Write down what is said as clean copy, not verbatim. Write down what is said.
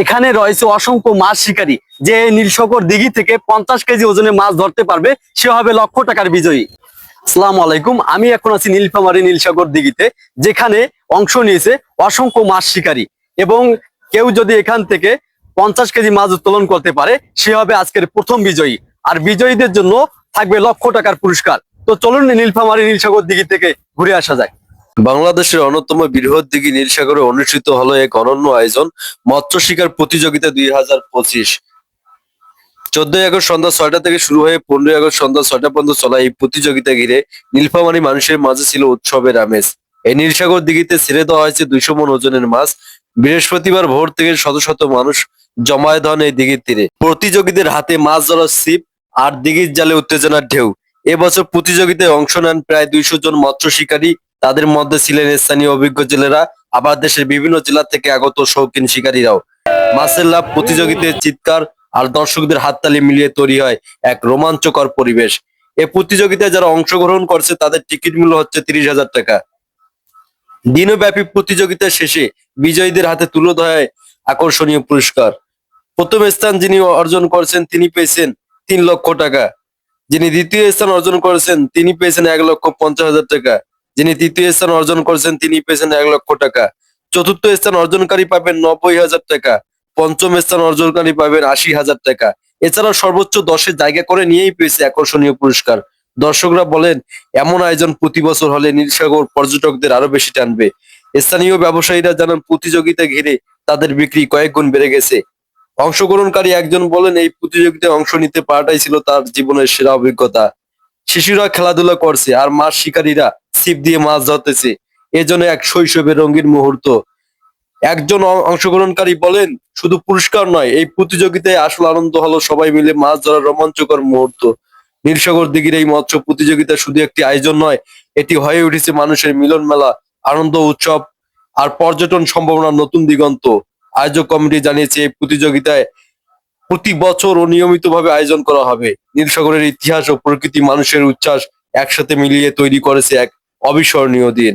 এখানে রয়েছে অসংখ্য মাছ শিকারী, যে নীলসাগর দিঘি থেকে 50 কেজি ওজনের মাছ ধরতে পারবে সে হবে লক্ষ টাকার বিজয়ী। আসসালামু আলাইকুম, আমি এখন আছি নীলফামারী নীলসাগর দিঘিতে, যেখানে অংশ নিয়েছে অসংখ্য মাছ শিকারী, এবং কেউ যদি এখান থেকে 50 কেজি মাছ উত্তোলন করতে পারে সে হবে আজকের প্রথম বিজয়ী। আর বিজয়ীদের জন্য থাকবে লক্ষ টাকার পুরস্কার। তো চলুন নীলফামারী নীলসাগর দিঘি থেকে ঘুরে আসা যায়। বাংলাদেশের অন্যতম বৃহৎ দিঘি নীলসাগরে অনুষ্ঠিত হলো এক অনন্য আয়োজন, মৎস্য শিকার প্রতিযোগিতা 2025। 14 আগস্ট সন্ধ্যা 6টা থেকে শুরু হয়ে 15 আগস্ট সন্ধ্যা 6টা পর্যন্ত চলা এই প্রতিযোগিতা ঘিরে নীলফামারী মানুষের মাঝে ছিল উৎসবের আমেজ। এই নীলসাগর দিঘিতে ছেড়ে দেওয়া হয়েছে 200 মণ ওজনের মাছ। বৃহস্পতিবার ভোর থেকে শত শত মানুষ জমায়েত হন এই দিঘির তীরে। প্রতিযোগীদের হাতে মাছ ধরার ছিপ আর দিঘির জালে উত্তেজনার ঢেউ। এবছর প্রতিযোগিতায় অংশ নেন প্রায় 200 জন মৎস্য শিকারী। তাদের মধ্যে ছিলেন স্থানীয় অভিজ্ঞ জেলেরা, আবার দেশের বিভিন্ন জেলা থেকে আগত শৌখিন শিকারীরাও। মাছের লাভ, প্রতিযোগিতার চিৎকার আর দর্শকদের হাততালি মিলিয়ে তৈরি হয় এক রোমাঞ্চকর পরিবেশ। এই প্রতিযোগিতায় যারা অংশগ্রহণ করছে তাদের টিকিট মূল্য হচ্ছে 30,000 টাকা। দিনব্যাপী প্রতিযোগিতা শেষে বিজয়ীদের হাতে তুলে দেওয়া হয় আকর্ষণীয় পুরস্কার। প্রথম স্থান যিনি অর্জন করেছেন তিনি পেয়েছেন 3 লক্ষ টাকা। যিনি দ্বিতীয় স্থান অর্জন করেছেন তিনি পেয়েছেন 1,50,000 টাকা। যিনি তৃতীয় স্থান অর্জন করেছেন তিনি পেয়েছেন 1 লক্ষ টাকা। চতুর্থ স্থান অর্জনকারী পাবেন 90,000 টাকা। পঞ্চম স্থান অর্জনকারী পাবেন 80,000 টাকা। এছাড়াও সর্বোচ্চ 10-এ জায়গা করে নিয়েই পেয়েছে আকর্ষণীয় পুরস্কার। দর্শকরা বলেন, এমন আয়োজন প্রতি বছর হলে নীলসাগর পর্যটকদের আরো বেশি টানবে। স্থানীয় ব্যবসায়ীরা জানান, প্রতিযোগিতা ঘিরে তাদের বিক্রি কয়েক গুণ বেড়ে গেছে। অংশগ্রহণকারী একজন বলেন, এই প্রতিযোগিতায় অংশ নিতে পারাটাই ছিল তার জীবনের সেরা অভিজ্ঞতা। শিশুরা খেলাধুলা করছে আর মাছ শিকারীরা ছিপ দিয়ে মাছ ধরতেছে, এজন্য এক শৈশবের রঙিন মুহূর্ত। একজন অংশগ্রহণকারী বলেন, শুধু পুরস্কার নয়, এই প্রতিযোগিতায় আসল আনন্দ হলো সবাই মিলে মাছ ধরার রোমাঞ্চকর মুহূর্ত। নীলসাগর দিঘির এই মৎস্য প্রতিযোগিতা শুধু একটি আয়োজন নয়, এটি হয়ে উঠেছে মানুষের মিলন মেলা, আনন্দ উৎসব আর পর্যটন সম্ভাবনার নতুন দিগন্ত। আয়োজক কমিটি জানিয়েছে, এই প্রতিযোগিতায় প্রতি বছর ও নিয়মিতভাবে আয়োজন করা হবে। নীলসাগরের ইতিহাস ও প্রকৃতি মানুষের উচ্ছ্বাস একসাথে মিলিয়ে তৈরি করেছে এক অবিস্মরণীয় দিন।